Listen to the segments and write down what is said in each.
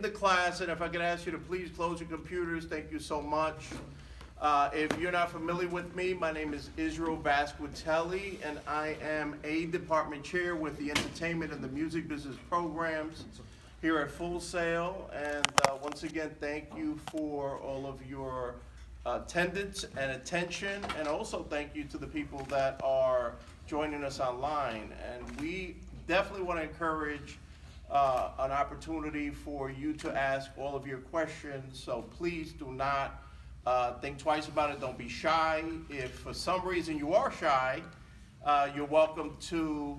the class, and if I could ask you to please close your computers, thank you so much. If you're not familiar with me, my name is Israel Vasquetelle, and I am a department chair with the Entertainment and the Music Business Programs here at Full Sail. And once again, thank you for all of your attendance and attention, and also thank you to the people that are joining us online. And we definitely want to encourage an opportunity for you to ask all of your questions, so please do not think twice about it. Don't be shy. If for some reason you are shy, you're welcome to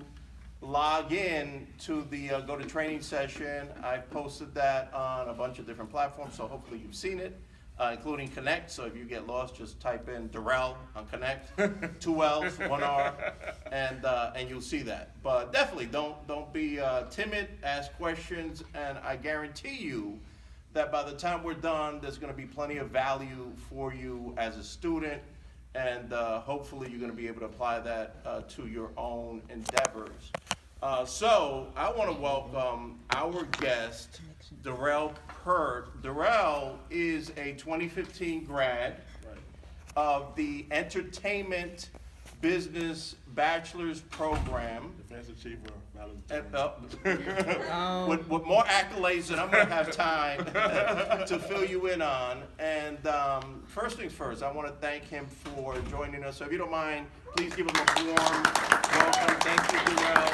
log in to the Go to Training session. I've posted that on a bunch of different platforms, so hopefully you've seen it, including Connect. So if you get lost, just type in Durell on Connect, 2 L's, 1 R, and you'll see that. But definitely don't be timid, ask questions, and I guarantee you that by the time we're done, there's going to be plenty of value for you as a student, and hopefully you're going to be able to apply that to your own endeavors. So I want to welcome our guest, Durell Peart. Durell is a 2015 grad of the Entertainment Business Bachelors Program. Advanced Achiever. With more accolades than I'm going to have time to fill you in on. And first things first, I want to thank him for joining us. So if you don't mind, please give him a warm welcome. Thank you, Durell.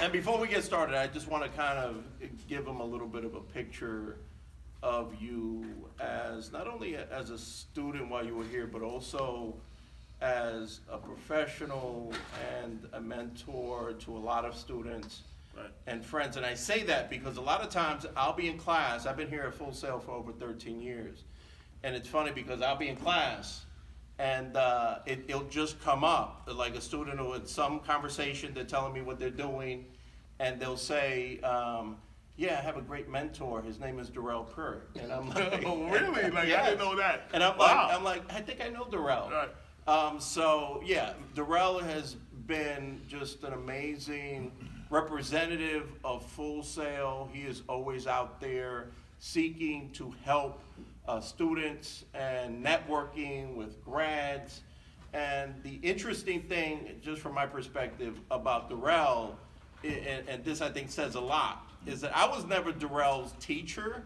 And before we get started, I just want to kind of give him a little bit of a picture of you as not only as a student while you were here, but also as a professional and a mentor to a lot of students and friends. And I say that because a lot of times I'll be in class. I've been here at Full Sail for over 13 years. And it's funny because I'll be in class and it'll just come up. Like a student or in some conversation, they're telling me what they're doing, and they'll say, yeah, I have a great mentor. His name is Durell Peart. And I'm like, oh, really? Like, yes. I didn't know that. And I'm like, I think I know Durell. Right. So yeah, Durell has been just an amazing representative of Full Sail. He is always out there seeking to help students and networking with grads. And the interesting thing, just from my perspective, about Durell, and this I think says a lot, is that I was never Durell's teacher.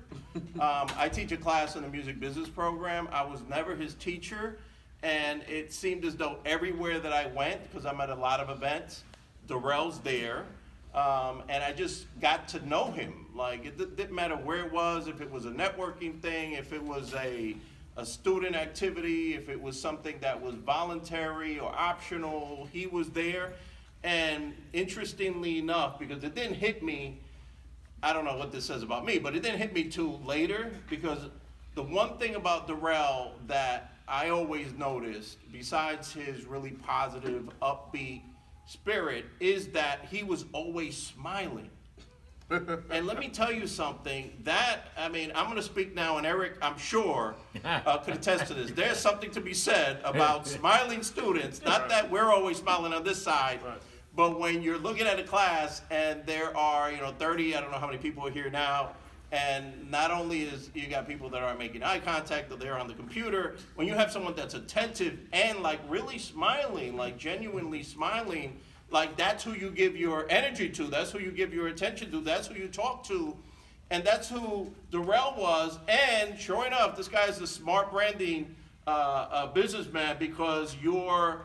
I teach a class in the Music Business Program. I was never his teacher. And it seemed as though everywhere that I went, because I'm at a lot of events, Durell's there. And I just got to know him. Like, it didn't matter where it was, if it was a networking thing, if it was a student activity, if it was something that was voluntary or optional, he was there. And interestingly enough, because it didn't hit me, I don't know what this says about me, but it didn't hit me till later, because the one thing about Durell that I always noticed, besides his really positive, upbeat spirit, is that he was always smiling. And let me tell you something, I'm going to speak now, and Eric, I'm sure, could attest to this. There's something to be said about smiling students, not that we're always smiling on this side, but when you're looking at a class and there are, 30, I don't know how many people are here now, and not only is you got people that aren't making eye contact, that they're on the computer, when you have someone that's attentive and like really smiling, like genuinely smiling, like that's who you give your energy to, that's who you give your attention to, that's who you talk to, and that's who Durell was. And sure enough, this guy is a smart branding businessman, because your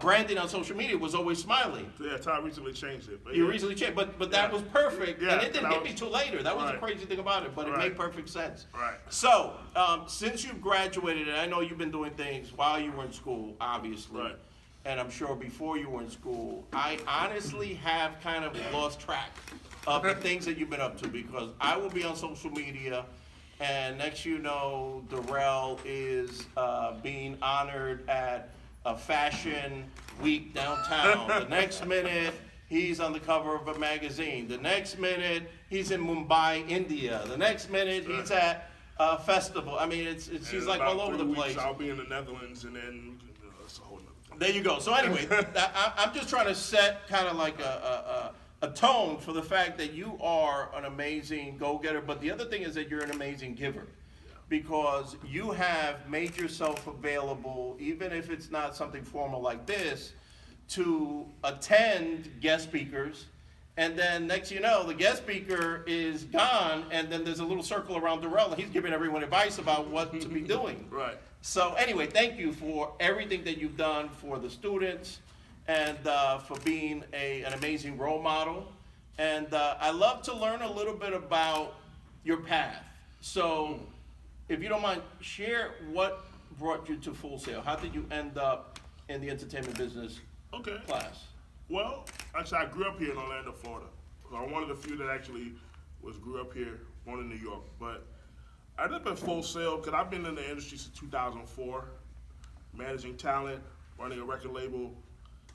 branding on social media was always smiling. Yeah, Todd recently changed it. You recently changed, but that was perfect, and it didn't hit me till later. That was the crazy thing about it, but it made perfect sense. Right. So, since you've graduated, and I know you've been doing things while you were in school, obviously, and I'm sure before you were in school, I honestly have kind of lost track of the things that you've been up to, because I will be on social media, and next you know, Durell is being honored at a fashion week downtown. The next minute, he's on the cover of a magazine. The next minute, he's in Mumbai, India. The next minute, he's at a festival. I mean, he's like all over the place. I'll be in the Netherlands, and then it's a whole nother. There you go. So anyway, I'm just trying to set kind of like atone for the fact that you are an amazing go-getter, but the other thing is that you're an amazing giver. Because you have made yourself available, even if it's not something formal like this, to attend guest speakers. And then next you know, the guest speaker is gone, and then there's a little circle around Durell, and he's giving everyone advice about what to be doing. Right. So anyway, thank you for everything that you've done for the students, and for being an amazing role model. And I love to learn a little bit about your path. So if you don't mind, share what brought you to Full Sail. How did you end up in the entertainment business class? Well, actually, I grew up here in Orlando, Florida. I'm one of the few that actually grew up here, born in New York. But I ended up at Full Sail because I've been in the industry since 2004, managing talent, running a record label.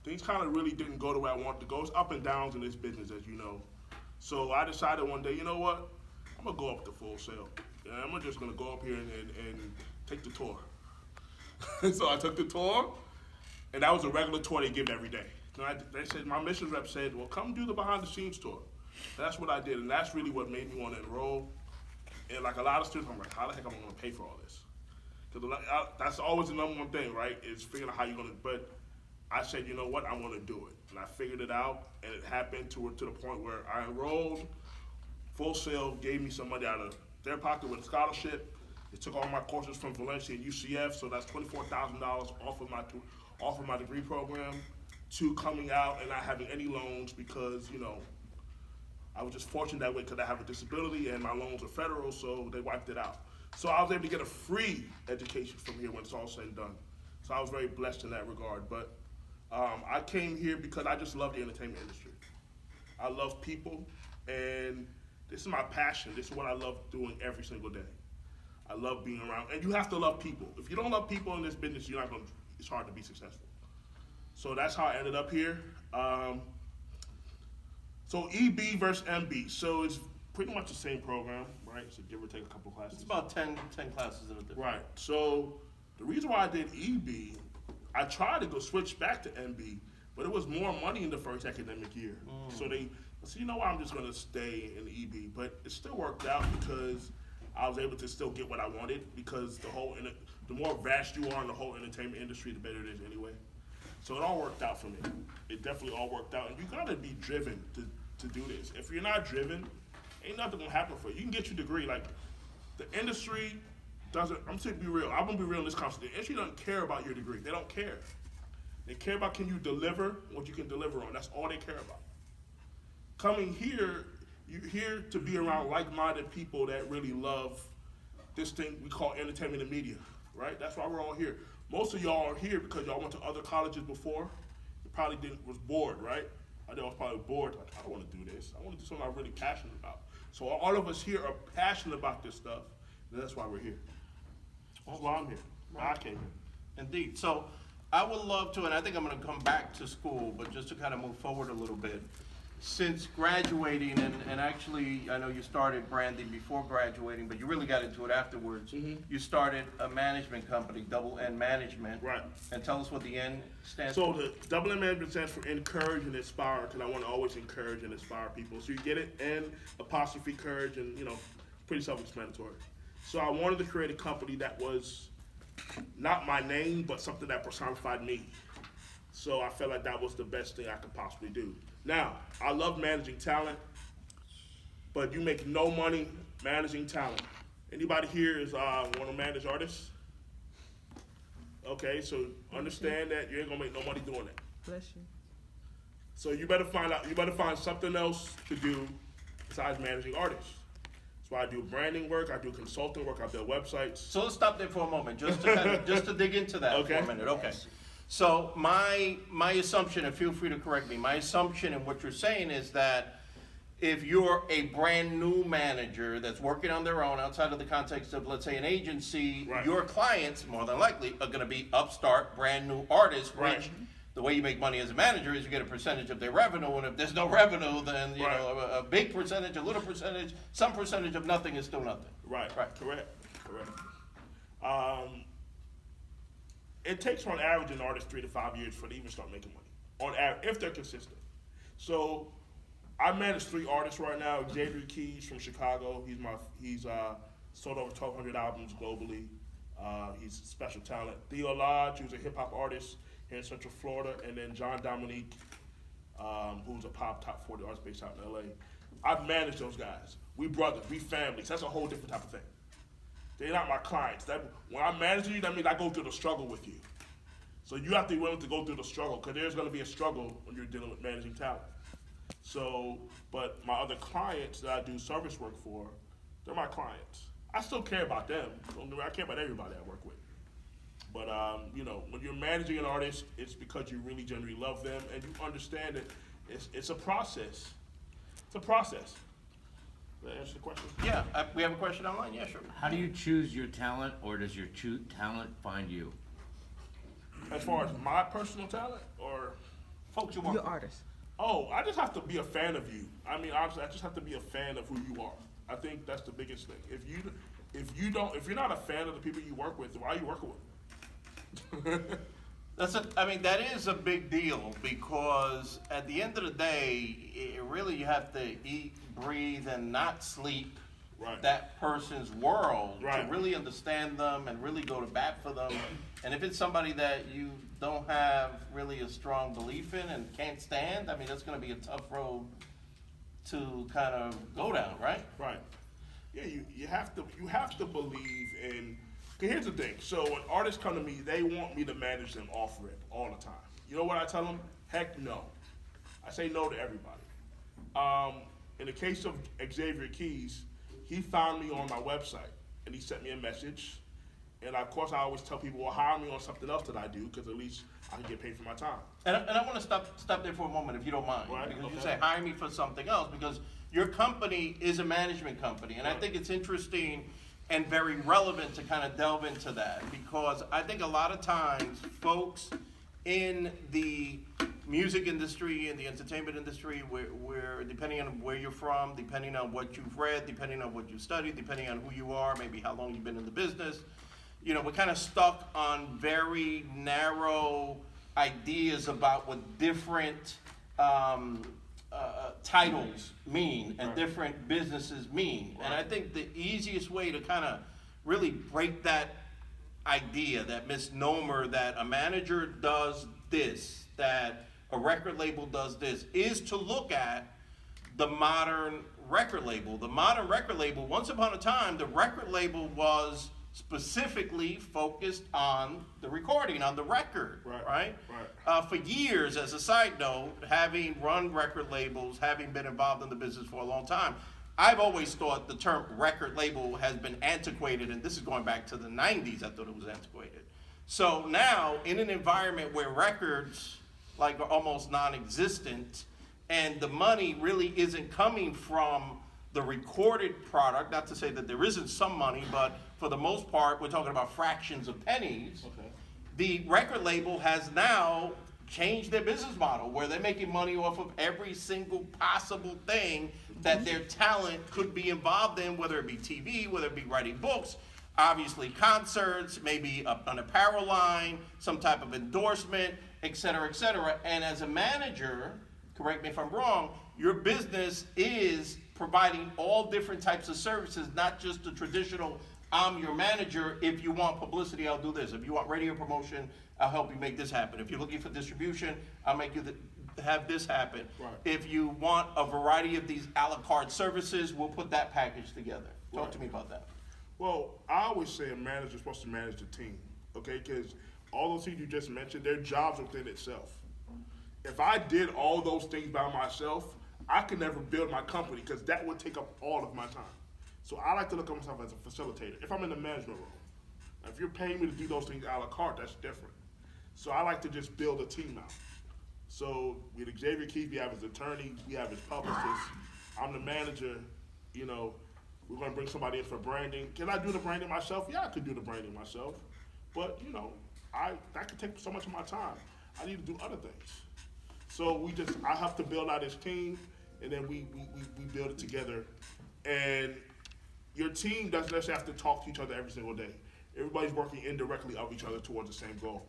Things kind of really didn't go the way I wanted to go. It's up and downs in this business, as you know. So I decided one day, you know what? I'm going to go up to Full Sail. And I'm just going to go up here and take the tour. So I took the tour, and that was a regular tour they give every day. They said, my missions rep said, well, come do the behind-the-scenes tour. That's what I did, and that's really what made me want to enroll. And like a lot of students, I'm like, how the heck am I going to pay for all this? Because that's always the number one thing, right, is figuring out how you're going to, but I said, you know what, I want to do it. And I figured it out, and it happened to the point where I enrolled. Full Sail gave me some money out of their pocket with a scholarship. They took all my courses from Valencia and UCF, so that's $24,000 off of my degree program, to coming out and not having any loans because, you know, I was just fortunate that way because I have a disability and my loans are federal, so they wiped it out. So I was able to get a free education from here when it's all said and done. So I was very blessed in that regard. But I came here because I just love the entertainment industry. I love people, and this is my passion. This is what I love doing every single day. I love being around, and you have to love people. If you don't love people in this business, it's hard to be successful. So that's how I ended up here. So EB versus MB. So it's pretty much the same program, right? So give or take a couple classes. It's about 10 classes in a different. Right. So the reason why I did EB, I tried to go switch back to MB, but it was more money in the first academic year. So they said, you know what, I'm just going to stay in EB. But it still worked out because I was able to still get what I wanted, because the more vast you are in the whole entertainment industry, the better it is anyway. So it all worked out for me. It definitely all worked out. And you got to be driven to do this. If you're not driven, ain't nothing going to happen for you. You can get your degree. Like, the industry doesn't, I'm saying be real. I'm going to be real in this conversation. The industry doesn't care about your degree. They don't care. They care about, can you deliver what you can deliver on. That's all they care about. Coming here, you're here to be around like-minded people that really love this thing we call entertainment and media, right? That's why we're all here. Most of y'all are here because y'all went to other colleges before. You probably was bored, right? I was probably bored. Like, I don't want to do this. I want to do something I'm really passionate about. So all of us here are passionate about this stuff, and that's why we're here. That's why I'm here. Right. I came here. Indeed. So I would love to, and I think I'm going to come back to school, but just to kind of move forward a little bit. Since graduating, and actually, I know you started branding before graduating, but you really got into it afterwards. You started a management company, Double N Management. Right. And tell us what the N stands for. So the Double N Management stands for encourage and inspire, because I want to always encourage and inspire people. So you get it, N apostrophe courage, and pretty self-explanatory. So I wanted to create a company that was not my name, but something that personified me. So I felt like that was the best thing I could possibly do. Now, I love managing talent, but you make no money managing talent. Anybody here want to manage artists? Okay, so understand that you ain't gonna make no money doing that. Bless you. So you better find something else to do besides managing artists. That's why I do branding work, I do consulting work, I build websites. So let's stop there for a moment, just to dig into that for a minute. Okay. So my assumption, and feel free to correct me, my assumption in what you're saying is that if you're a brand new manager that's working on their own outside of the context of, let's say, an agency, right, your clients, more than likely, are going to be upstart, brand new artists, right, which the way you make money as a manager is you get a percentage of their revenue, and if there's no revenue, then you know a big percentage, a little percentage, some percentage of nothing is still nothing. Right. Correct. It takes on average an artist 3 to 5 years for they even start making money. On average, if they're consistent. So I manage 3 artists right now. Xavier Keys from Chicago. He's sold over 1,200 albums globally. He's a special talent. Theo Lodge, who's a hip hop artist here in Central Florida, and then John Dominique, who's a pop top 40 artist based out in LA. I've managed those guys. We brothers, we families. That's a whole different type of thing. They're not my clients. When I'm managing you, that means I go through the struggle with you. So you have to be willing to go through the struggle, because there's going to be a struggle when you're dealing with managing talent. So, but my other clients that I do service work for, they're my clients. I still care about them. I care about everybody I work with. But when you're managing an artist, it's because you really genuinely love them and you understand that it's a process. It's a process. Did that answer the question? Yeah, we have a question online? Yeah, sure. How do you choose your talent, or does your talent find you? As far as my personal talent, or Folks you work You're with. artists. oh, I just have to be a fan of you. I mean, honestly, I just have to be a fan of who you are. I think that's the biggest thing. If you're not a fan of the people you work with, why are you working with them? That is a big deal, because at the end of the day, you have to eat, breathe, and not sleep Right. that person's world Right. to really understand them and really go to bat for them. And if it's somebody that you don't have really a strong belief in and can't stand, that's going to be a tough road to kind of go down, right? Right. Yeah, you have to believe in. 'Cause here's the thing. So when artists come to me, they want me to manage them off rip all the time. You know what I tell them? Heck no. I say no to everybody. In the case of Xavier Keys, he found me on my website and he sent me a message. And of course, I always tell people, well, hire me on something else that I do, because at least I can get paid for my time. And I want to stop there for a moment, if you don't mind, Right, because you okay. say hire me for something else, because your company is a management company, and I Right. think it's interesting and very relevant to kind of delve into that, because I think a lot of times folks in the music industry and the entertainment industry, where depending on where you're from, depending on what you've read, depending on what you've studied, depending on who you are, maybe how long you've been in the business, we're kind of stuck on very narrow ideas about what different titles mean and Right. different businesses mean. And I Right. think the easiest way to kind of really break that idea, that misnomer that a manager does this, that a record label does this, is to look at the modern record label. The modern record label, once upon a time, the record label was specifically focused on the recording, on the record, Right. For years, as a side note, having run record labels, having been involved in the business for a long time, I've always thought the term record label has been antiquated, and this is going back to the 90s, I thought it was antiquated. So now, in an environment where records are almost non-existent, and the money really isn't coming from the recorded product, not to say that there isn't some money, but for the most part, we're talking about fractions of pennies. Okay. The record label has now changed their business model, where they're making money off of every single possible thing that their talent could be involved in, whether it be TV, whether it be writing books, obviously concerts, maybe an apparel line, some type of endorsement, et cetera, et cetera. And as a manager, correct me if I'm wrong, your business is providing all different types of services, not just the traditional, I'm your manager. If you want publicity, I'll do this. If you want radio promotion, I'll help you make this happen. If you're looking for distribution, I'll make you have this happen. Right. If you want a variety of these a la carte services, we'll put that package together. Talk Right. to me about that. Well, I always say a manager's supposed to manage the team, okay? Because all those things you just mentioned, they're jobs within itself. If I did all those things by myself, I could never build my company, because that would take up all of my time. So I like to look at myself as a facilitator, if I'm in the management role. If you're paying me to do those things a la carte, that's different. So I like to just build a team out. So with Xavier Keith, we have his attorney, we have his publicist. I'm the manager. We're gonna bring somebody in for branding. Can I do the branding myself? Yeah, I could do the branding myself. But that could take so much of my time. I need to do other things. So I have to build out this team, and then we build it together. And your team doesn't necessarily have to talk to each other every single day. Everybody's working indirectly of each other towards the same goal.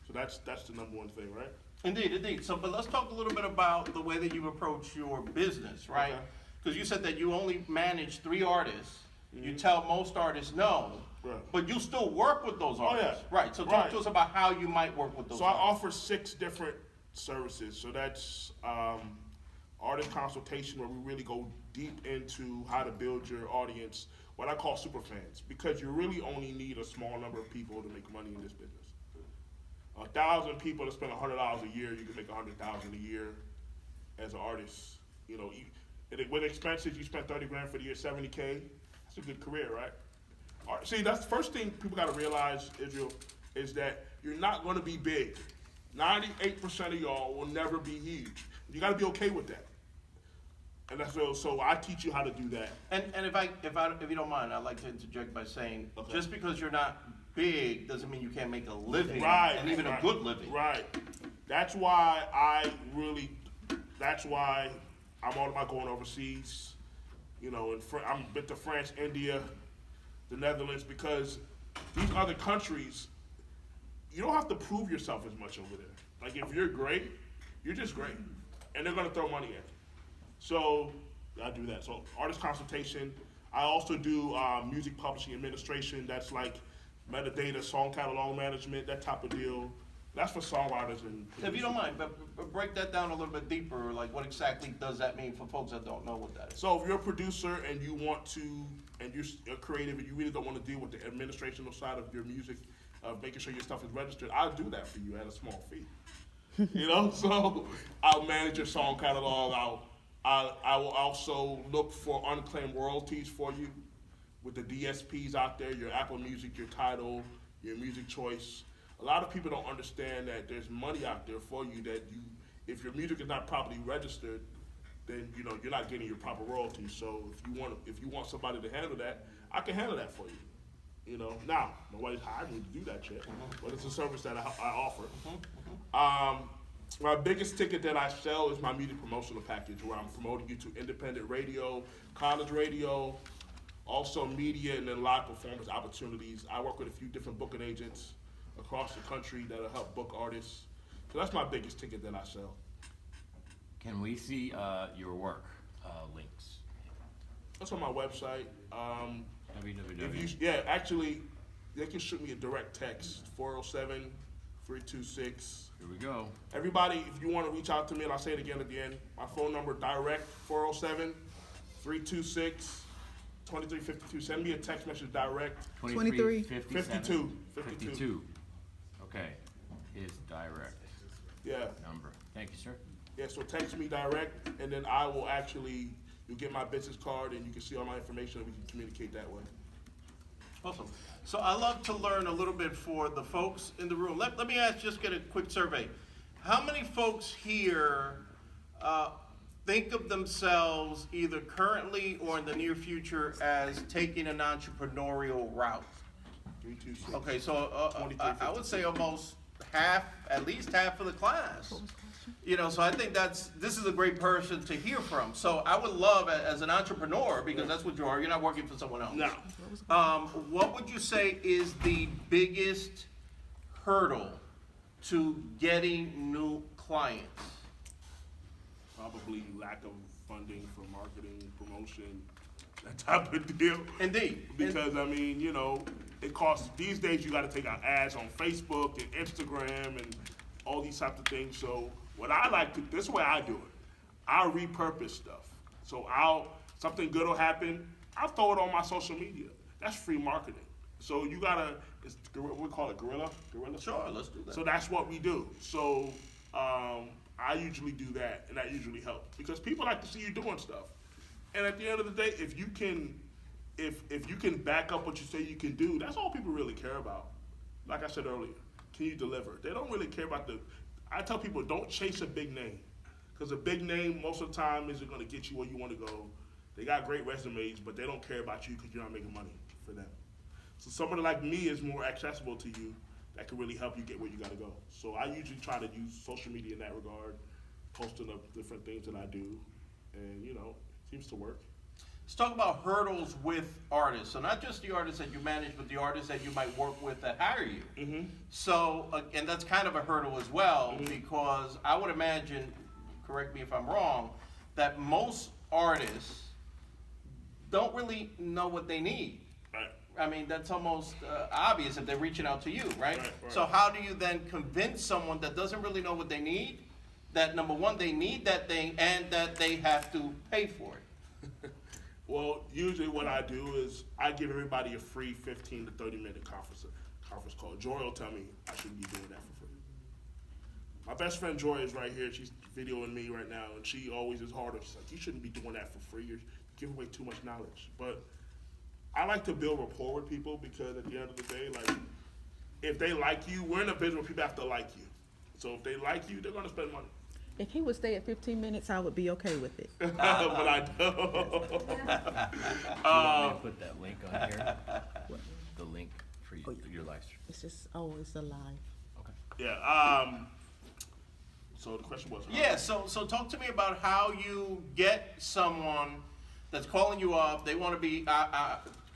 So that's the number one thing, right? Indeed, indeed. So, but let's talk a little bit about the way that you approach your business, right? Okay. Because you said that you only manage 3 artists. You tell most artists no, Right. but you still work with those Oh, yeah. artists. Right. So talk Right. to us about how you might work with those So I artists. offer 6 different services. So that's artist consultation, where we really go deep into how to build your audience, what I call super fans, because you really only need a small number of people to make money in this business. 1,000 people that spend $100 a year, you can make 100,000 a year as an artist. You know, with expenses, you spend 30 grand for the year, 70K. That's a good career, right? All right, see, that's the first thing people got to realize, Israel, is that you're not going to be big. 98% of y'all will never be huge. You got to be okay with that. And that's so I teach you how to do that. And if you don't mind, I'd like to interject by saying, Okay. just because you're not big doesn't mean you can't make a living, Right, and even right, a good living. Right. That's why I'm all about going overseas. You know, I'm been to France, India, the Netherlands, because these other countries, you don't have to prove yourself as much over there. Like, if you're great, you're just great. And they're gonna throw money at you. So I do that. So artist consultation. I also do music publishing administration. That's like metadata, song catalog management, that type of deal. That's for songwriters and If you don't mind, but break that down a little bit deeper. Like, what exactly does that mean for folks that don't know what that is? So if you're a producer and you want to, and you're creative and you really don't want to deal with the administrational side of your music, of making sure your stuff is registered, I'll do that for you at a small fee. You know, so I'll manage your song catalog. I will also look for unclaimed royalties for you with the DSPs out there, your Apple Music, your Tidal, your Music Choice. A lot of people don't understand that there's money out there for you that if your music is not properly registered, then you're not getting your proper royalties. So if you want somebody to handle that, I can handle that for you. You know, now nobody's hired me to do that yet, but it's a service that I offer. My biggest ticket that I sell is my music promotional package, where I'm promoting you to independent radio, college radio, also media, and then live performance opportunities. I work with a few different booking agents across the country that'll help book artists. So that's my biggest ticket that I sell. Can we see your work links? That's on my website. www. Actually, they can shoot me a direct text, 407-326. Here we go. Everybody, if you want to reach out to me, and I'll say it again at the end, my phone number direct, 407-326-2352. Send me a text message direct. 23, 52. 52. Okay. His direct Yeah. number. Thank you, sir. Yeah, so text me direct, and then you'll get my business card, and you can see all my information, and we can communicate that way. Awesome. So I love to learn a little bit for the folks in the room. Let me get a quick survey. How many folks here think of themselves either currently or in the near future as taking an entrepreneurial route? 326. Okay, so I would say almost half, at least half of the class. You know, so I think this is a great person to hear from. So I would love, as an entrepreneur, because that's what you are, you're not working for someone else. No. What would you say is the biggest hurdle to getting new clients? Probably lack of funding for marketing, promotion, that type of deal. Indeed. Because, it costs, these days you gotta take out ads on Facebook and Instagram and all these types of things. So what I like to, this is the way I do it. I'll repurpose stuff. So something good will happen, I'll throw it on my social media. That's free marketing. So we call it guerrilla. Sure, let's do that. So that's what we do. So I usually do that, and that usually helps because people like to see you doing stuff. And at the end of the day, if you can back up what you say you can do, that's all people really care about. Like I said earlier, can you deliver? They don't really care about I tell people, don't chase a big name, because a big name most of the time isn't going to get you where you want to go. They got great resumes, but they don't care about you because you're not making money for them. So somebody like me is more accessible to you that can really help you get where you got to go. So I usually try to use social media in that regard, posting up different things that I do, and it seems to work. let's talk about hurdles with artists. So not just the artists that you manage, but the artists that you might work with that hire you. Mm-hmm. So, and that's kind of a hurdle as well, because I would imagine, correct me if I'm wrong, that most artists don't really know what they need. Right. I mean, that's almost obvious if they're reaching out to you, right? Right. So how do you then convince someone that doesn't really know what they need, that number one, they need that thing, and that they have to pay for it? Well, usually what I do is I give everybody a free 15 to 30-minute conference call. Joy will tell me I shouldn't be doing that for free. My best friend Joy is right here. She's videoing me right now, and she always is harder. She's like, you shouldn't be doing that for free. You're giving away too much knowledge. But I like to build rapport with people, because at the end of the day, like, if they like you, we're in a business where people have to like you. So if they like you, they're going to spend money. If he would stay at 15 minutes, I would be okay with it. But I don't. You want me to put that link on here? The link for you, your live stream. It's just always alive. Okay. Yeah. So the question was. Yeah, so talk to me about how you get someone that's calling you up. They want to be,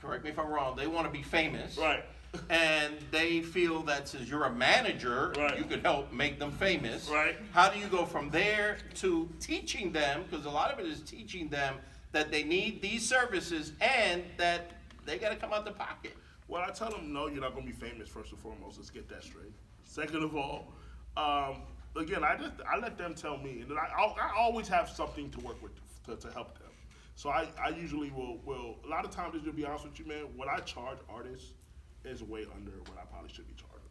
correct me if I'm wrong, they want to be famous. Right. And they feel that since you're a manager, Right. you could help make them famous. Right. How do you go from there to teaching them, because a lot of it is teaching them that they need these services and that they got to come out the pocket? Well, I tell them, no, you're not going to be famous, first and foremost. Let's get that straight. Second of all, again, I let them tell me, and then I always have something to work with to help them. So I usually will, a lot of times, to be honest with you, man, what I charge artists is way under what I probably should be charging,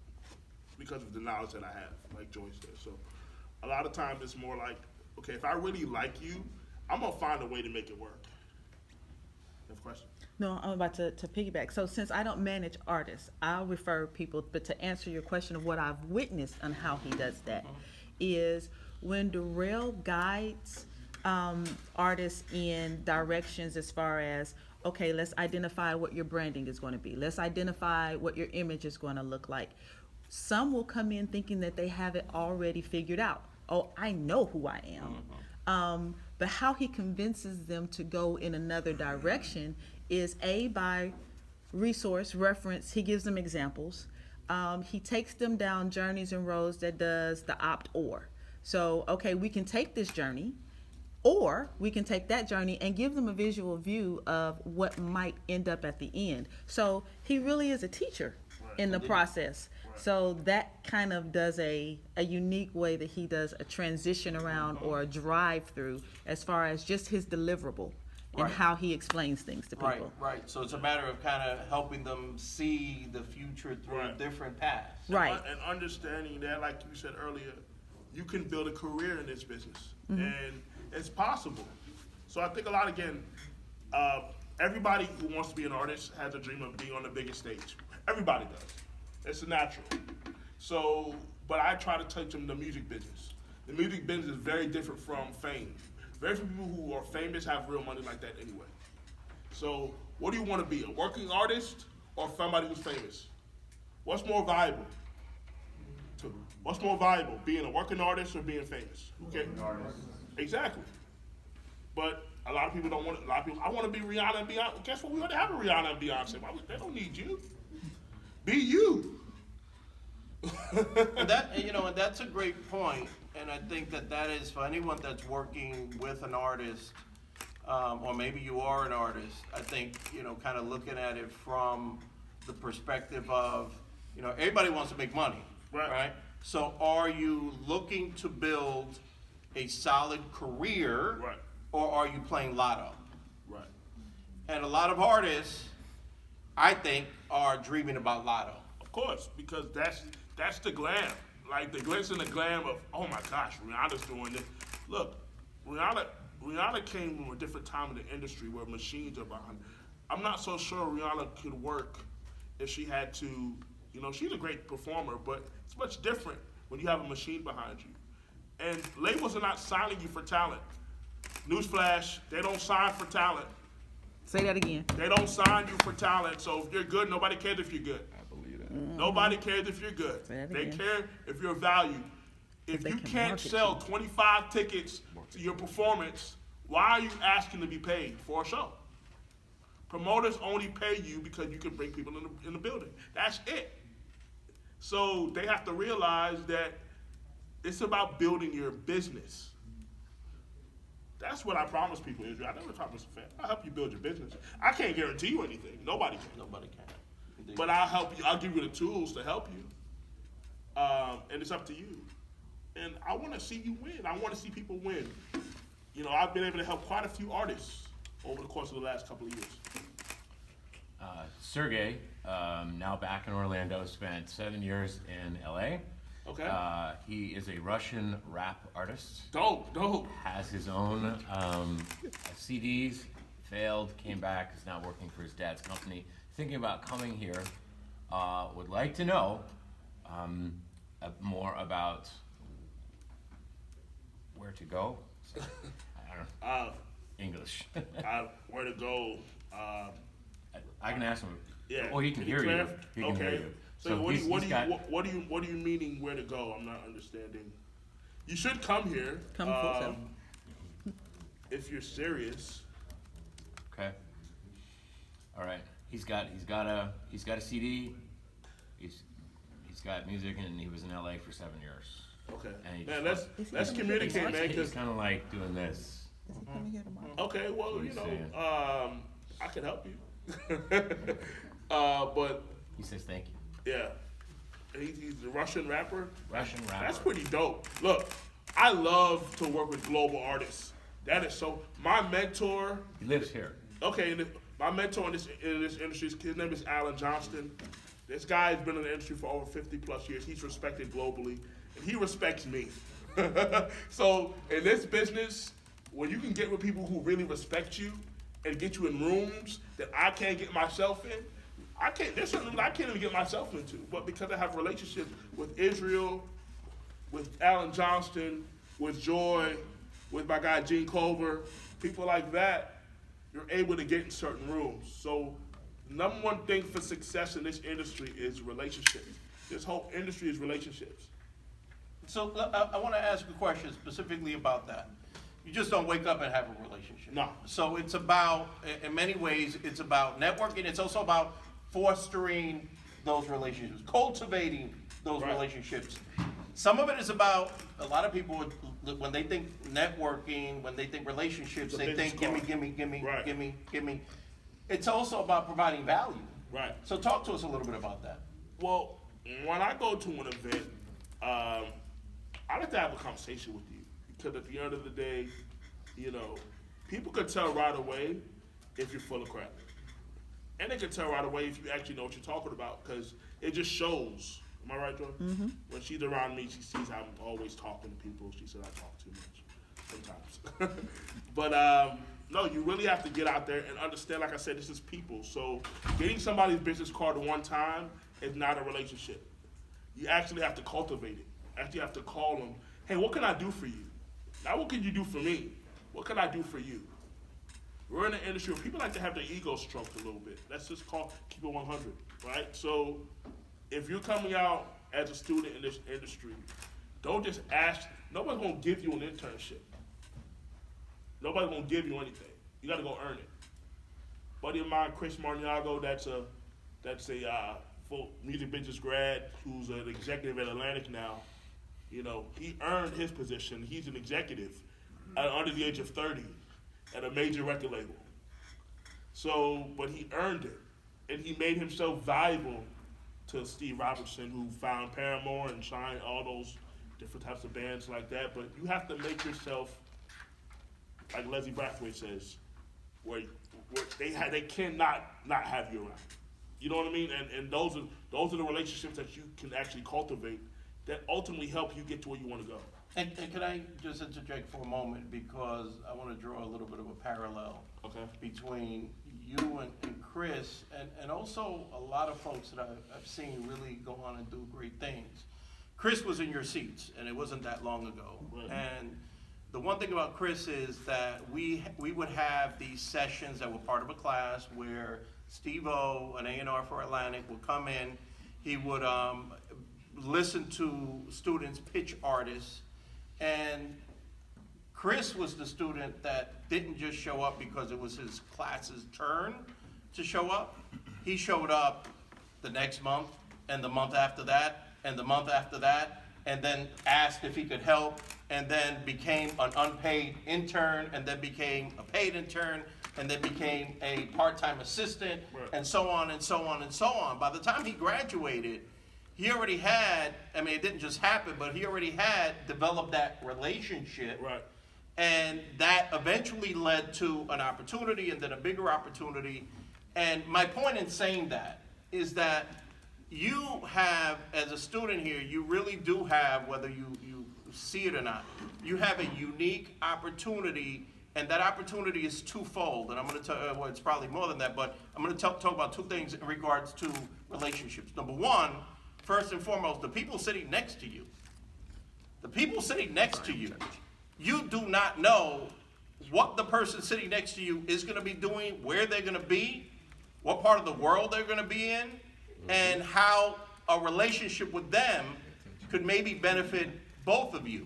because of the knowledge that I have, like Joyce said. So a lot of times it's more like, okay, if I really like you, I'm going to find a way to make it work. You have a question? No, I'm about to piggyback. So since I don't manage artists, I'll refer people, but to answer your question of what I've witnessed on how he does that, is when Durell guides artists in directions as far as, okay, let's identify what your branding is going to be. Let's identify what your image is going to look like. Some will come in thinking that they have it already figured out. Oh, I know who I am. But how he convinces them to go in another direction is by resource, reference. He gives them examples. He takes them down journeys and roads that does the opt-or. So, okay, we can take this journey, or we can take that journey and give them a visual view of what might end up at the end. So he really is a teacher in the process. So that kind of does a unique way that he does a transition around or a drive through as far as just his deliverable and Right. how he explains things to people. Right. So it's a matter of kind of helping them see the future through Right. different paths. Right. And understanding that, like you said earlier, you can build a career in this business, and it's possible. So I think a lot, again, everybody who wants to be an artist has a dream of being on the biggest stage. Everybody does. It's a natural. So, but I try to teach them the music business. The music business is very different from fame. Very few people who are famous have real money like that anyway. So, what do you want to be, a working artist or somebody who's famous? What's more valuable? What's more valuable, being a working artist or being famous? Okay. Exactly. But a lot of people don't want it. A lot of people, I want to be Rihanna and Beyonce. Guess what? We already have a Rihanna and Beyonce. They don't need you. Be you. And that's a great point. And I think that is for anyone that's working with an artist, or maybe you are an artist. I think, kind of looking at it from the perspective of, everybody wants to make money, right? So are you looking to build a solid career, Right. or are you playing lotto? Right. And a lot of artists, I think, are dreaming about lotto. Of course, because that's the glam. Like the glitz and the glam of, oh my gosh, Rihanna's doing this. Look, Rihanna came from a different time in the industry where machines are behind. I'm not so sure Rihanna could work if she had to, she's a great performer, but it's much different when you have a machine behind you. And labels are not signing you for talent. Newsflash, they don't sign for talent. Say that again. They don't sign you for talent, so if you're good, nobody cares if you're good. I believe that. Nobody cares if you're good. Say that They again. care if you're valued. If they you can can't market sell you. 25 tickets to your performance, why are you asking to be paid for a show? Promoters only pay you because you can bring people in the building. That's it. So they have to realize that it's about building your business. That's what I promise people, Israel. I never promise a fan. I'll help you build your business. I can't guarantee you anything. Nobody can. Nobody can. Indeed. But I'll help you. I'll give you the tools to help you. And it's up to you. And I want to see you win. I want to see people win. You know, I've been able to help quite a few artists over the course of the last couple of years. Sergey, now back in Orlando, spent 7 years in LA. Okay. He is a Russian rap artist. Dope. Has his own CDs, failed, came back, is now working for his dad's company. Thinking about coming here, would like to know more about where to go. So, I don't know. English. Where to go? I can ask him. Yeah. Oh, he can hear you. He can hear you. So what do you meaning where to go? I'm not understanding. You should come here. Come full self. If you're serious. Okay. All right. He's got a CD. He's got music, and he was in LA for 7 years. Okay. And Man, let's communicate, man. He's Cause kind of like doing this. Is he coming here tomorrow? okay, well, What you he's know, saying. I can help you. But He says thank you. yeah, he's a Russian rapper. Russian rapper. That's pretty dope. Look, I love to work with global artists. That is so. My mentor. He lives here. Okay, my mentor in this industry, his name is Alan Johnston. This guy has been in the industry for over 50 plus years. He's respected globally, and he respects me. So in this business, when you can get with people who really respect you and get you in rooms that I can't get myself in, there's certain rooms I can't even get myself into. But because I have relationships with Israel, with Alan Johnston, with Joy, with my guy Gene Culver, people like that, you're able to get in certain rooms. So number one thing for success in this industry is relationships. This whole industry is relationships. So I want to ask a question specifically about that. You just don't wake up and have a relationship. No. So it's about, in many ways, it's about networking. It's also about fostering those relationships, cultivating those Right. relationships. Some of it is about, a lot of people, when they think networking, when they think relationships, The they business think card. Right. give me. It's also about providing value. Right. So talk to us a little bit about that. Well, when I go to an event, I like to have a conversation with you because at the end of the day, you know, people can tell right away if you're full of crap. And they can tell right away if you actually know what you're talking about because it just shows. Am I right, Joy? Mm-hmm. When she's around me, she sees I'm always talking to people. She said I talk too much sometimes. But no, you really have to get out there and understand, like I said, this is people. So getting somebody's business card one time is not a relationship. You actually have to cultivate it. Actually have to call them, hey, what can I do for you? Not what can you do for me? What can I do for you? We're in an industry where people like to have their ego stroked a little bit. That's just called keep it 100, right? So if you're coming out as a student in this industry, don't just ask. Nobody's gonna give you an internship. Nobody's gonna give you anything. You gotta go earn it. Buddy of mine, Chris Marniago, that's a full music business grad who's an executive at Atlantic now. You know, he earned his position. He's an executive under the age of 30 at a major record label. So, but he earned it, and he made himself valuable to Steve Robertson, who found Paramore and Shine, all those different types of bands like that. But you have to make yourself, like Leslie Brathwaite says, where they cannot not have you around. You know what I mean? And those are the relationships that you can actually cultivate that ultimately help you get to where you want to go. And can I just interject for a moment because I want to draw a little bit of a parallel between you and Chris and also a lot of folks that I've seen really go on and do great things. Chris was in your seats and it wasn't that long ago. Right. And the one thing about Chris is that we would have these sessions that were part of a class where Steve-O, an A&R for Atlantic, would come in. He would listen to students pitch artists. And Chris was the student that didn't just show up because it was his class's turn, to show up. He showed up the next month, and the month after that, and the month after that, and then asked if he could help, and then became an unpaid intern, and then became a paid intern, and then became a part-time assistant, and so on and so on and so on. By the time he graduated, he already had, I mean, it didn't just happen, but he already had developed that relationship. Right. And that eventually led to an opportunity and then a bigger opportunity. And my point in saying that is that you have, as a student here, you really do have, whether you see it or not, you have a unique opportunity, and that opportunity is twofold. And I'm going to tell, well, it's probably more than that, but I'm going to talk about two things in regards to relationships. Number one, first and foremost, the people sitting next to you. The people sitting next to you, you do not know what the person sitting next to you is going to be doing, where they're going to be, what part of the world they're going to be in, and how a relationship with them could maybe benefit both of you.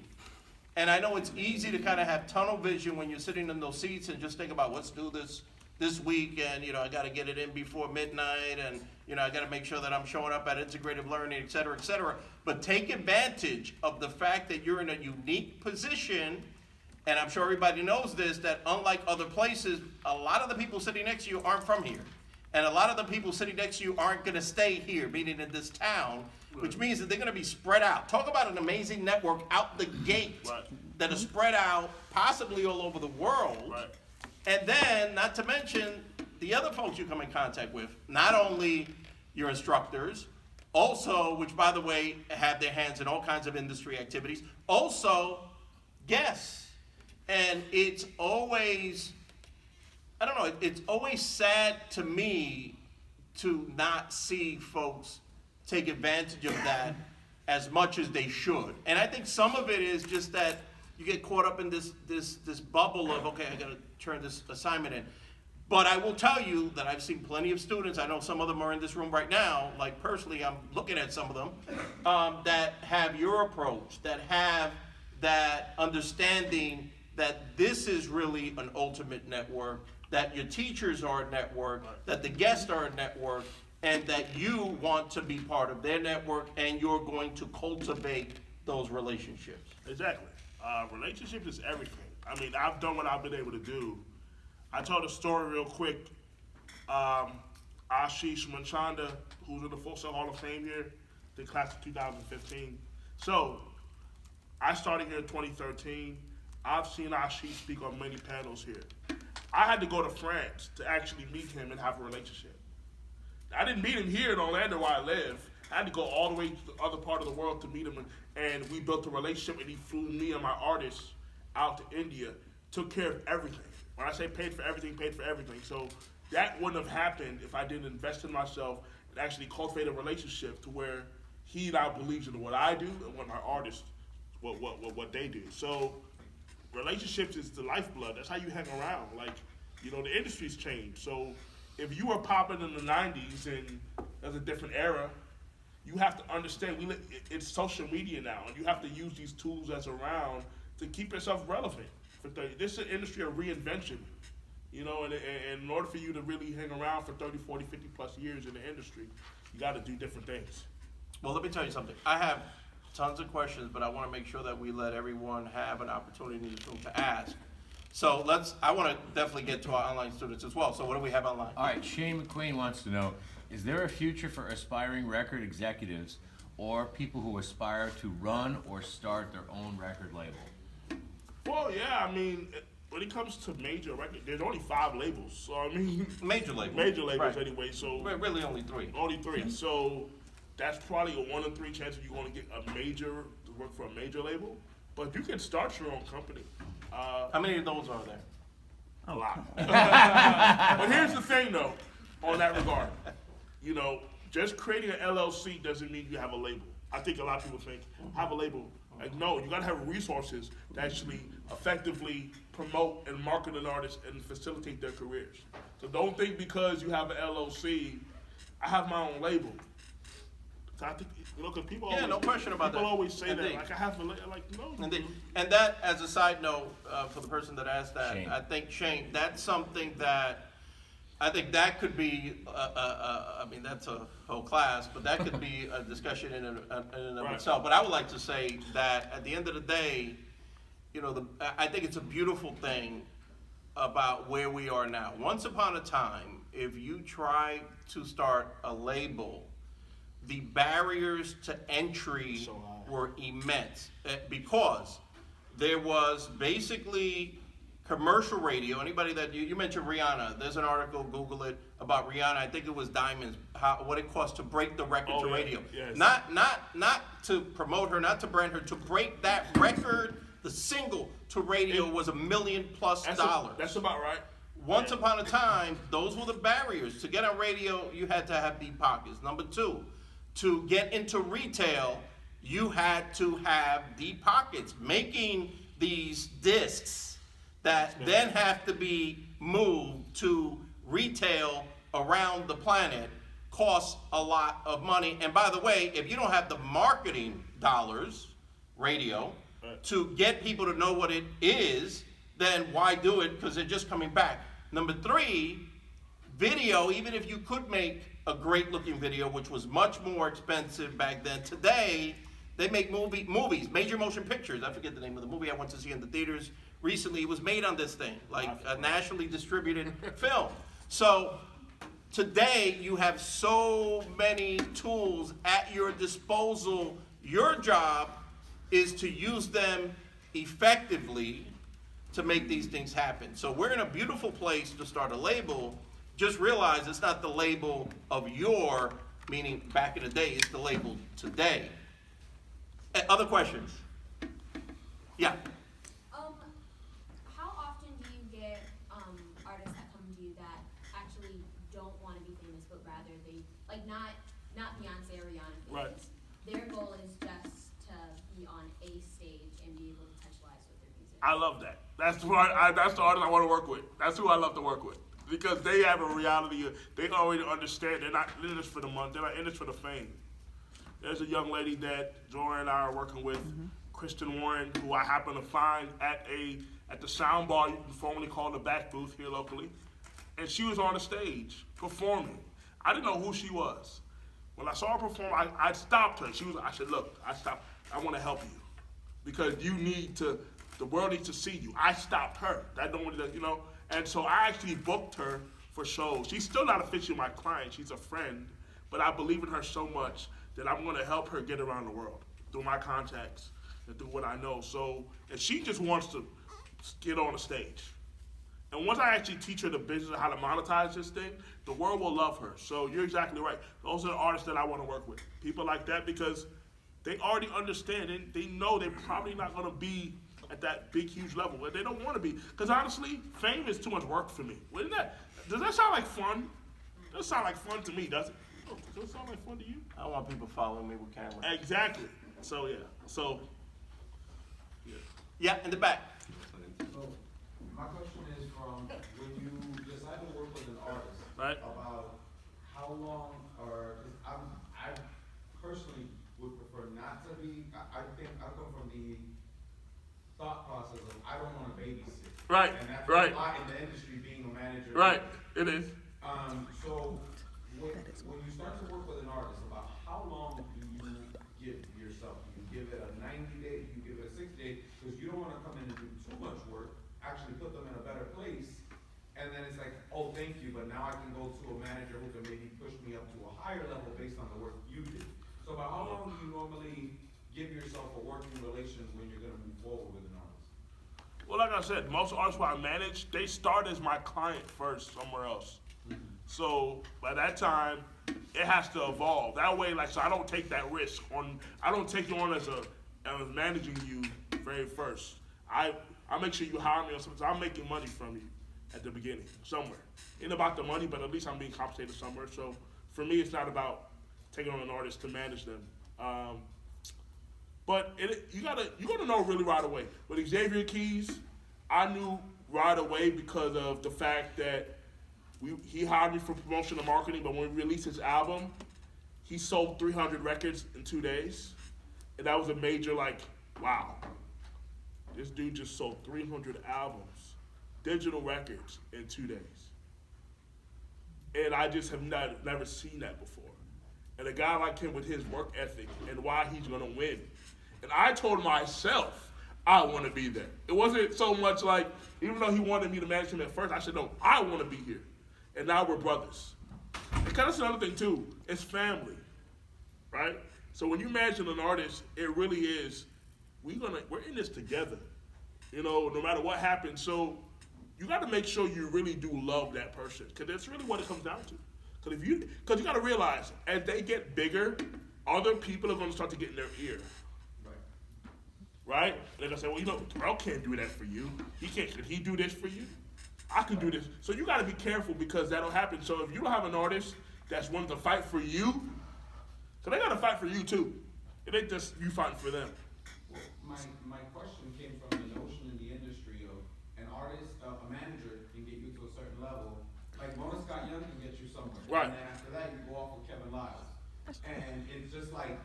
And I know it's easy to kind of have tunnel vision when you're sitting in those seats and just think about, let's do this week, and I got to get it in before midnight, and I got to make sure that I'm showing up at integrative learning, et cetera, et cetera. But take advantage of the fact that you're in a unique position, and I'm sure everybody knows this, that unlike other places, a lot of the people sitting next to you aren't from here. And a lot of the people sitting next to you aren't going to stay here, meaning in this town, which means that they're going to be spread out. Talk about an amazing network out the gate that is spread out, possibly all over the world. Right. And then, not to mention, the other folks you come in contact with, not only your instructors, also, which by the way, have their hands in all kinds of industry activities, also guests. And it's always, I don't know, it's always sad to me to not see folks take advantage of that as much as they should. And I think some of it is just that you get caught up in this bubble of, okay, I gotta turn this assignment in. But I will tell you that I've seen plenty of students, I know some of them are in this room right now, like personally I'm looking at some of them, that have your approach, that have that understanding that this is really an ultimate network, that your teachers are a network, that the guests are a network, and that you want to be part of their network, and you're going to cultivate those relationships. Exactly. Relationships is everything. I mean, I've done what I've been able to do. I told a story real quick. Ashish Manchanda, who's in the Full Sail Hall of Fame here, the class of 2015. So, I started here in 2013. I've seen Ashish speak on many panels here. I had to go to France to actually meet him and have a relationship. I didn't meet him here in Orlando where I live. I had to go all the way to the other part of the world to meet him, and we built a relationship, and he flew me and my artists out to India, took care of everything. When I say paid for everything, paid for everything. So that wouldn't have happened if I didn't invest in myself and actually cultivate a relationship to where he now believes in what I do and what my artists, what they do. So relationships is the lifeblood. That's how you hang around. Like, the industry's changed. So if you were popping in the 90s and there's a different era, you have to understand it's social media now, and you have to use these tools that's around to keep yourself relevant. This is an industry of reinvention, and in order for you to really hang around for 30, 40, 50 plus years in the industry, you got to do different things. Well, let me tell you something. I have tons of questions, but I want to make sure that we let everyone have an opportunity in this room to ask. So I want to definitely get to our online students as well. So what do we have online? All right, Shane McQueen wants to know, is there a future for aspiring record executives or people who aspire to run or start their own record label? Well, yeah, I mean, when it comes to major record, there's only 5 labels. So, I mean, Major labels. Major labels Right. anyway, so. Really only 3. Only 3. So that's probably a 1 in 3 chance that you're going to get to work for a major label. But you can start your own company. How many of those are there? A lot. But here's the thing, though, on that regard. Just creating an LLC doesn't mean you have a label. I think a lot of people think, have a label. Like, no, you gotta have resources to actually effectively promote and market an artist and facilitate their careers. So don't think because you have an LLC, I have my own label. So I think, because people always, no question about people that. always say Indeed. that, like, I have a label, like, no. And that, as a side note, for the person that asked that, Shane. I think, Shane, that's something that I think that could be, I mean, that's a whole class, but that could be a discussion in and of Right. itself. But I would like to say that at the end of the day, you know, I think it's a beautiful thing about where we are now. Once upon a time, if you try to start a label, the barriers to entry So high. were immense because there was basically commercial radio. Anybody that you mentioned Rihanna, there's an article, Google it, about Rihanna. I think it was diamonds, what it cost to break the record Oh, to yeah. radio. Yes. Not to promote her, not to brand her, to break that record. The single to radio was $1 million plus. That's about right. Once upon a time, those were the barriers. To get on radio, you had to have deep pockets. Number two, to get into retail, you had to have deep pockets. Making these discs that then have to be moved to retail around the planet costs a lot of money. And by the way, if you don't have the marketing dollars, radio, to get people to know what it is, then why do it? Because they're just coming back. Number three, video, even if you could make a great looking video, which was much more expensive back then, today they make movies, major motion pictures. I forget the name of the movie I went to see in the theaters recently. It was made on this thing, like a nationally distributed film. So today you have so many tools at your disposal. Your job is to use them effectively to make these things happen. So we're in a beautiful place to start a label. Just realize it's not the label of your, meaning back in the day, it's the label today. Other questions? Yeah. How often do you get artists that come to you that actually don't want to be famous, but rather they like not Beyonce or Rihanna famous? Right. Their goal is just to be on a stage and be able to touch lives with their music. I love that. That's the artist I want to work with. That's who I love to work with. Because they have a reality. They already understand. They're not in this for the money. They're not in this for the fame. There's a young lady that Joy and I are working with, Kristen Warren, who I happen to find at the sound bar, formerly called the back booth here locally. And she was on the stage performing. I didn't know who she was. When I saw her perform, I stopped her. I said, look, I want to help you. Because the world needs to see you. I stopped her. And so I actually booked her for shows. She's still not officially my client. She's a friend. But I believe in her so much that I'm going to help her get around the world through my contacts and through what I know. So, and she just wants to get on the stage. And once I actually teach her the business of how to monetize this thing, the world will love her. So you're exactly right. Those are the artists that I want to work with. People like that, because they already understand it. They know they're probably not going to be at that big, huge level, but they don't want to be. Because honestly, fame is too much work for me. Does that sound like fun? It doesn't sound like fun to me, does it? Does it sound like fun to you? I don't want people following me with cameras. Exactly. So, yeah. Yeah, in the back. So, my question is from when you decide to work with an artist, Right. about how long, or, cause I personally would prefer not to be, I think I come from the thought process of I don't want to babysit. Right, And that's right. a lot in the industry being a manager. Right. It is. So when you start to work with an artist, about how long do you give yourself? You give it a 90-day, you give it a 60-day, because you don't want to come in and do too much work, actually put them in a better place, and then it's like, oh, thank you, but now I can go to a manager who can maybe push me up to a higher level based on the work you did. So about how long do you normally give yourself a working relation when you're going to move forward with an artist? Well, like I said, most artists who I manage, they start as my client first somewhere else. So by that time, it has to evolve. That way, so I don't take that risk I don't take you on as managing you very first. I make sure you hire me on something. I'm making money from you at the beginning, somewhere. Ain't about the money, but at least I'm being compensated somewhere. So for me, it's not about taking on an artist to manage them. But you gotta know really right away. With Xavier Keys, I knew right away because of the fact that he hired me for promotion and marketing, but when we released his album, he sold 300 records in 2 days. And that was a major, wow. This dude just sold 300 albums, digital records, in 2 days. And I just have never seen that before. And a guy like him with his work ethic and why he's gonna win. And I told myself I want to be there. It wasn't so much like, even though he wanted me to manage him at first, I said, no, I want to be here. And now we're brothers. And kind of that's another thing too, it's family, right? So when you manage an artist, it really is, we're in this together, you know, no matter what happens. So you got to make sure you really do love that person, because that's really what it comes down to. Because you got to realize, as they get bigger, other people are going to start to get in their ear. Right? They're gonna say, well, you know, Durell can't do that for you. Can he do this for you? I can do this. So you gotta be careful, because that'll happen. So if you don't have an artist that's willing to fight for you, so they gotta fight for you too. It ain't just you fighting for them. Well, my question came from the notion in the industry of an artist, a manager can get you to a certain level. Like Mona Scott Young can get you somewhere. Right. And then after that, you go off with Kevin Lyles. And it's just like,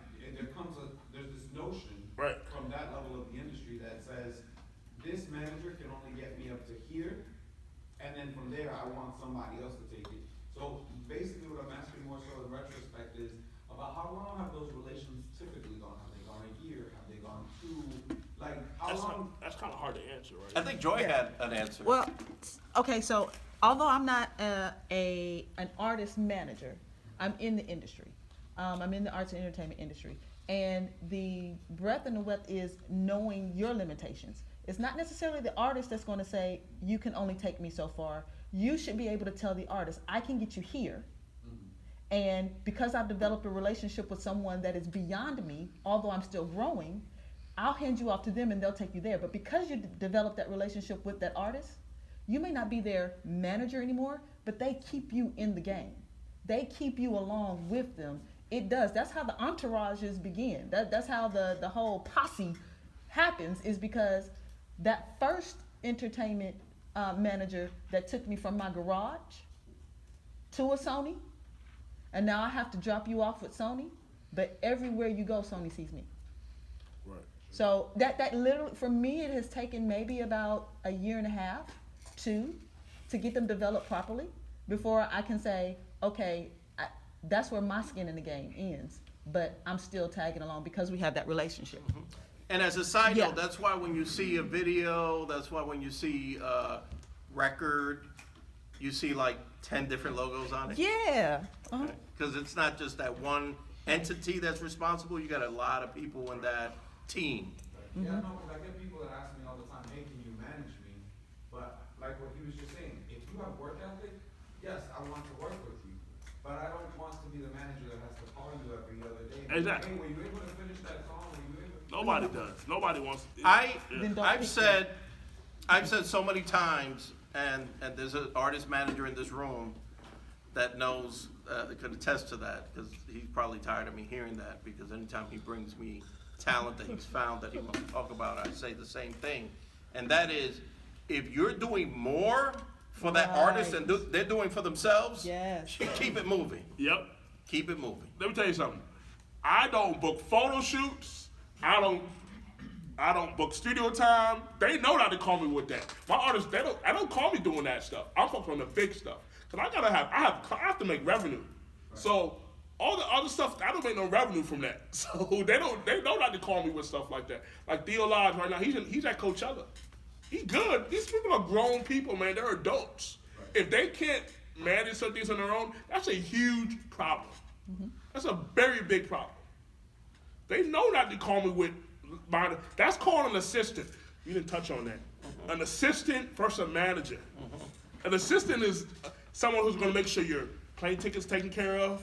there's this notion Right. from that level of the industry that says, this manager can only get me up to here, and then from there, I want somebody else to take it. So basically what I'm asking more so in retrospect is, about how long have those relations typically gone? Have they gone a year? Have they gone 2? Like, how long? That's kind of hard to answer, right? I think Joy had an answer. Well, okay, so although I'm not an artist manager, I'm in the industry. I'm in the arts and entertainment industry. And the breadth and the width is knowing your limitations. It's not necessarily the artist that's going to say, you can only take me so far. You should be able to tell the artist, I can get you here. And because I've developed a relationship with someone that is beyond me, although I'm still growing, I'll hand you off to them and they'll take you there. But because you develop that relationship with that artist, you may not be their manager anymore, but they keep you in the game. They keep you along with them. It does. That's how the entourages begin. That's how the whole posse happens, is because that first entertainment manager that took me from my garage to a Sony, and now I have to drop you off with Sony, but everywhere you go, Sony sees me. Right. So that literally, for me, it has taken maybe about a year and a half, 2, to get them developed properly before I can say, okay, that's where my skin in the game ends, but I'm still tagging along because we have that relationship. And as a side Yeah. note, that's why when you see a video, that's why when you see a record, you see like 10 different logos on it. Yeah. Uh-huh. Because it's not just that one entity that's responsible, you got a lot of people in that team. Yeah, no, because I get people that ask me all the time, hey, can you manage me? But like what he was just saying, if you have work ethic, yes, I want to work with you. But I don't want to be the manager that has to call you every other day. Exactly. Hey, were you able to finish that song? Were you able to? Nobody does. Nobody wants to. Then don't I've pick said so many times, and there's an artist manager in this room that knows, could attest to that, because he's probably tired of me hearing that, because anytime he brings me talent that he's found that he wants to talk about, I say the same thing. And that is, if you're doing more for that artist than they're doing for themselves, Yes. keep it moving. Yep. Keep it moving. Let me tell you something. I don't book photo shoots. I don't book studio time. They know not to call me with that. My artists, they don't call me doing that stuff. I'm focused on the big stuff. Cause I have to make revenue. Right. So all the other stuff, I don't make no revenue from that. So they know not to call me with stuff like that. Like Theo Lodge right now, he's at Coachella. He's good. These people are grown people, man. They're adults. Right. If they can't manage some things on their own, that's a huge problem. Mm-hmm. That's a very big problem. They know not to call me with mine. That's called an assistant. You didn't touch on that. Mm-hmm. An assistant versus a manager. Mm-hmm. An assistant is someone who's going to make sure your plane ticket's taken care of,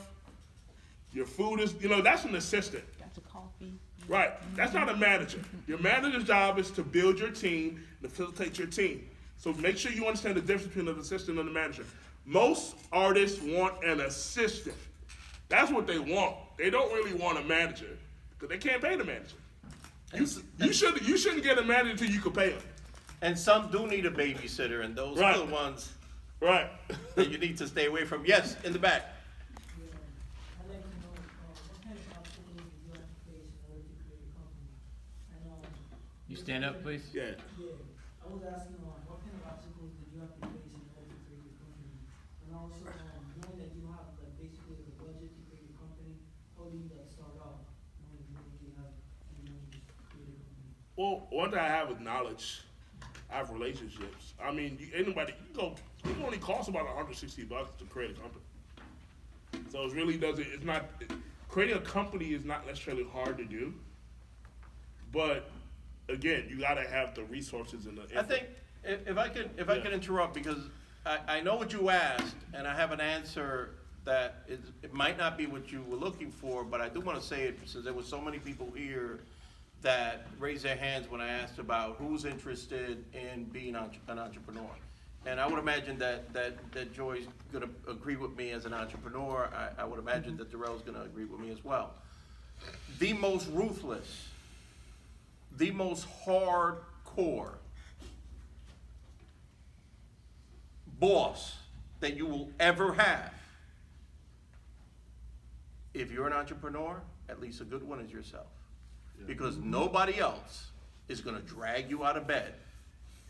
your food is, that's an assistant. Got your coffee. Right. That's not a manager. Your manager's job is to build your team, to facilitate your team. So make sure you understand the difference between an assistant and a manager. Most artists want an assistant. That's what they want. They don't really want a manager because they can't pay the manager. You shouldn't get a manager until you can pay him. And some do need a babysitter, and those Right. are the ones Right. that you need to stay away from. Yes, in the back. I'd like to know what kind of obstacles do you have to face in order to create a company? And You stand up, please. Yeah. I was asking what kind of obstacles did you have to face in order to create a company? And also, knowing that Well, one thing I have is knowledge. I have relationships. I mean, anybody, it only costs about $160 to create a company. So it really doesn't, creating a company is not necessarily hard to do. But again, you gotta have the resources and the I think, if I could interrupt, because I know what you asked, and I have an answer that it might not be what you were looking for, but I do want to say it, since there were so many people here that raised their hands when I asked about who's interested in being an entrepreneur. And I would imagine that Joy's gonna agree with me as an entrepreneur. I would imagine that Durell's gonna agree with me as well. The most ruthless, the most hardcore boss that you will ever have, if you're an entrepreneur, at least a good one, is yourself. Because nobody else is gonna drag you out of bed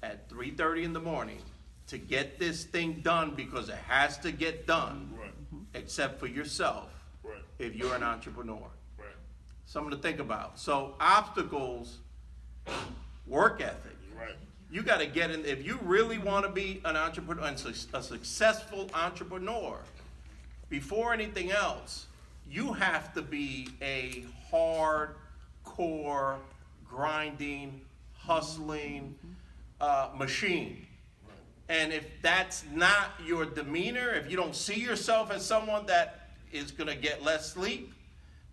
at 3:30 in the morning to get this thing done because it has to get done, Right. except for yourself, Right. if you're an entrepreneur. Right. Something to think about. So obstacles, work ethic. Right. You gotta get in, if you really wanna be an entrepreneur, and a successful entrepreneur, before anything else, you have to be a hardcore, grinding, hustling machine. And if that's not your demeanor, if you don't see yourself as someone that is gonna get less sleep,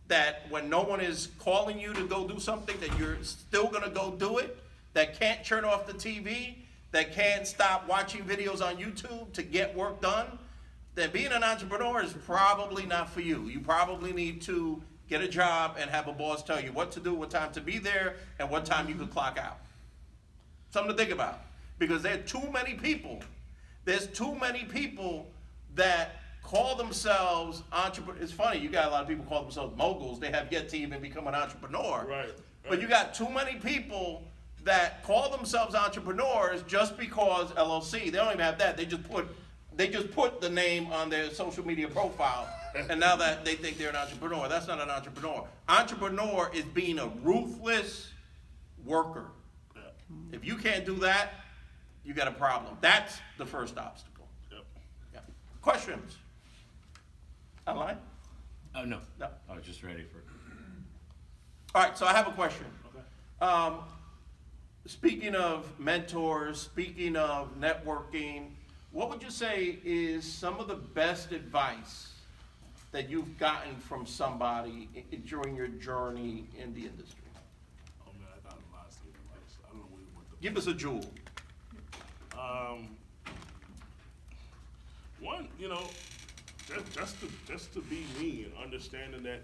that when no one is calling you to go do something, that you're still gonna go do it, that can't turn off the TV, that can't stop watching videos on YouTube to get work done, then being an entrepreneur is probably not for you. You probably need to get a job and have a boss tell you what to do, what time to be there, and what time you can clock out. Something to think about. Because there are too many people, there's too many people that call themselves entrepreneurs. It's funny, you got a lot of people call themselves moguls, they have yet to even become an entrepreneur. Right. But you got too many people that call themselves entrepreneurs just because LLC. They don't even have that. They just put the name on their social media profile, and now that they think they're an entrepreneur. That's not an entrepreneur. Entrepreneur is being a ruthless worker. If you can't do that, you got a problem. That's the first obstacle. Yep. Yeah. Questions? Online? Oh, no. No. I was just ready for. All right, so I have a question. Okay. Speaking of mentors, speaking of networking, what would you say is some of the best advice that you've gotten from somebody during your journey in the industry? Oh man, I got a lot of stuff. I don't know what the. Give us a jewel. One, just to be me and understanding that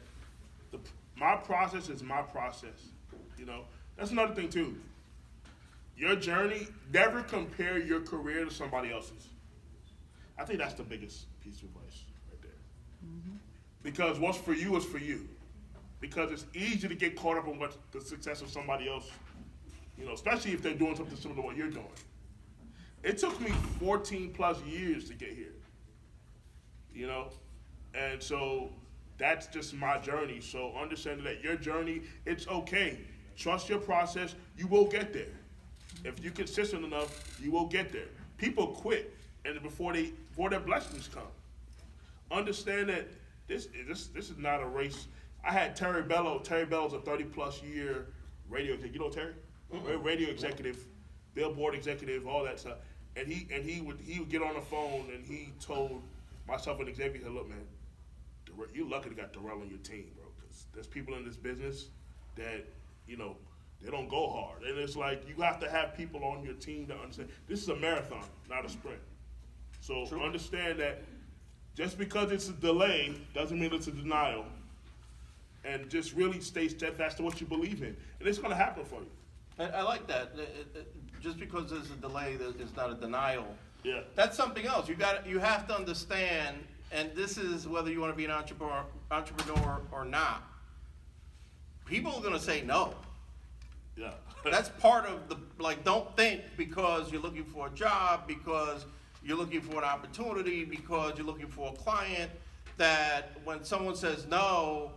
my process is my process. That's another thing too. Your journey, never compare your career to somebody else's. I think that's the biggest piece of advice right there. Mm-hmm. Because what's for you is for you. Because it's easy to get caught up in what the success of somebody else, especially if they're doing something similar to what you're doing. It took me 14 plus years to get here, and so that's just my journey. So understanding that your journey, it's okay. Trust your process, you will get there. If you're consistent enough, you will get there. People quit, and before their blessings come. Understand that this is not a race. I had Terry Bello. Terry Bello's a 30 plus year radio executive. You know Terry? Mm-hmm. Radio executive, Billboard executive, all that stuff. And he would get on the phone and he told myself and Xavier, he said, look man, you're lucky to got Durell on your team, bro. Because there's people in this business that, they don't go hard. And it's like, you have to have people on your team to understand, this is a marathon, not a sprint. So True. Understand that just because it's a delay doesn't mean it's a denial. And just really stay steadfast to what you believe in. And it's gonna happen for you. I like that. Just because there's a delay, it's not a denial. Yeah. That's something else. You have to understand, and this is whether you want to be an entrepreneur or not. People are gonna say no. Yeah. That's part of don't think because you're looking for a job, because you're looking for an opportunity, because you're looking for a client, that when someone says no,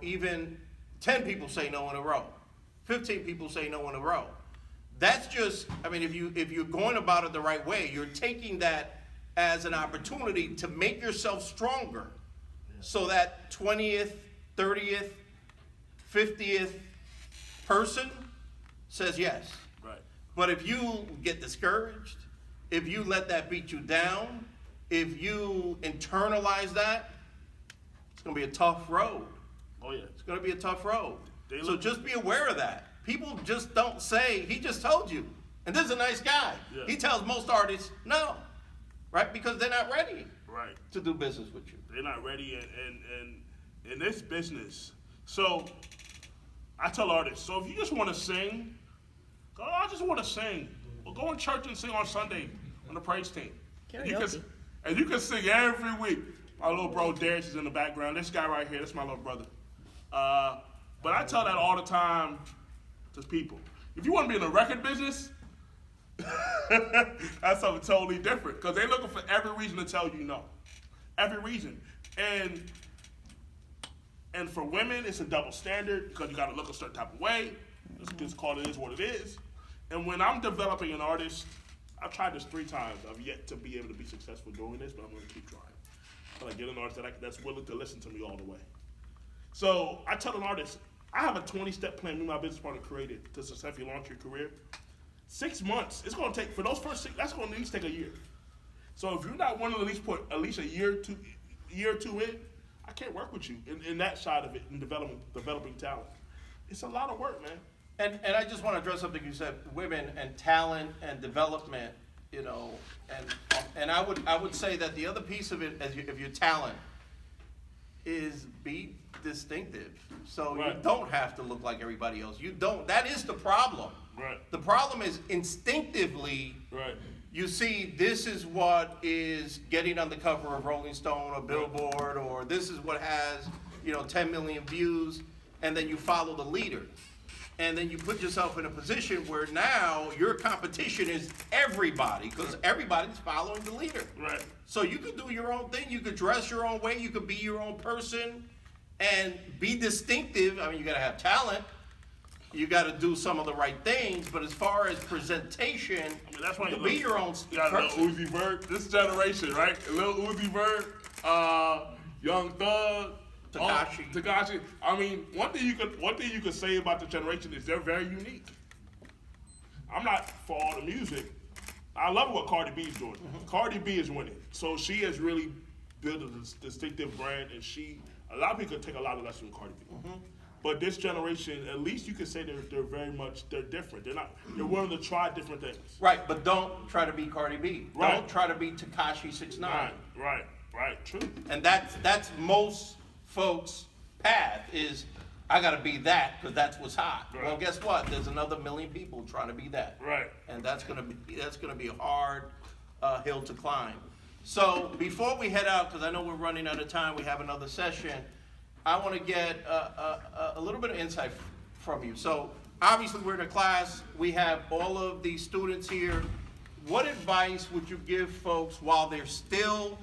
even 10 people say no in a row. 15 people say no in a row. That's just, I mean, if you're going about it the right way, you're taking that as an opportunity to make yourself stronger, so that 20th, 30th, 50th person says yes. Right. But if you get discouraged, if you let that beat you down, if you internalize that, it's going to be a tough road. Oh yeah. It's going to be a tough road. They So look- just be aware of that. People just don't say, he just told you. And this is a nice guy. Yeah. He tells most artists no, right? Because they're not ready Right. to do business with you. They're not ready, and in this business. So I tell artists, so if you just want to sing, go, I just want to sing. Well, go in church and sing on Sunday on the praise team. Karaoke. And you can sing every week. My little bro Darius is in the background. This guy right here, that's my little brother. But I tell that all the time to people. If you want to be in the record business, that's something totally different. Because they're looking for every reason to tell you no. Every reason. And for women, it's a double standard because you got to look a certain type of way. It's just called it is what it is. And when I'm developing an artist, I've tried this 3 times. I've yet to be able to be successful doing this, but I'm going to keep trying. Until I get an artist that's willing to listen to me all the way. So I tell an artist, I have a 20-step plan me and my business partner created to successfully launch your career. 6 months. It's going to take, for those first 6, that's going to at least take a year. So if you're not willing to at least put at least a year or two in, I can't work with you in that side of it, in developing talent. It's a lot of work, man. And I just want to address something you said, women and talent and development, you know, and I would say that the other piece of it, if your talent, is be distinctive. So Right. you don't have to look like everybody else. You don't. That is the problem. Right. The problem is instinctively, Right. you see this is what is getting on the cover of Rolling Stone or Billboard, or this is what has, 10 million views, and then you follow the leader. And then you put yourself in a position where now your competition is everybody, because everybody's following the leader. Right. So you could do your own thing, you could dress your own way, you could be your own person, and be distinctive. I mean, you gotta have talent, you gotta do some of the right things, but as far as presentation, I mean, that's why you you can be look- your own You got person. Lil Uzi Vert, this generation, right? Lil Uzi Vert, Young Thug, Tekashi. I mean, one thing you could say about the generation is they're very unique. I'm not for all the music. I love what Cardi B is doing. Cardi B is winning, so she has really built a distinctive brand, and a lot of people take a lot of lessons from Cardi B. But this generation, at least you could say they're different. They're willing to try different things. Right, but don't try to be Cardi B. Right. Don't try to be Tekashi 6ix9ine. Right, true. And that's most folks' path is, I gotta be that because that's what's hot. Right. Well, guess what? There's another million people trying to be that. Right. And that's gonna be a hard hill to climb. So before we head out, because I know we're running out of time, we have another session. I want to get a little bit of insight from you. So obviously we're in a class. We have all of these students here. What advice would you give folks while they're still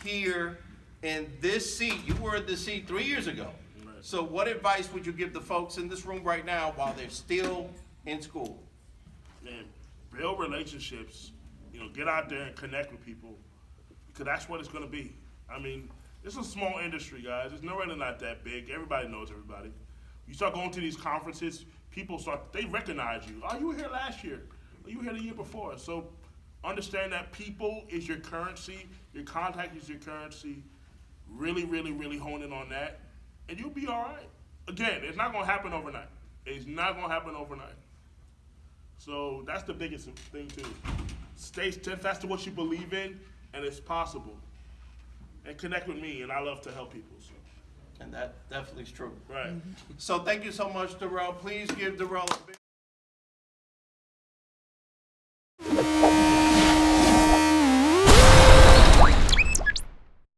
here in this seat? You were in this seat 3 years ago. Right. So what advice would you give the folks in this room right now while they're still in school? Man, build relationships. Get out there and connect with people, because that's what it's going to be. I mean, it's a small industry, guys. It's really not that big. Everybody knows everybody. You start going to these conferences, they recognize you. Oh, you were here last year. Oh, you were here the year before. So understand that people is your currency. Your contact is your currency. Really, really, really hone in on that, and you'll be all right. Again, it's not going to happen overnight. It's not going to happen overnight. So that's the biggest thing, too. Stay steadfast to what you believe in, and it's possible. And connect with me, and I love to help people. So. And that definitely is true. Right. So thank you so much, Durell. Please give Durell a big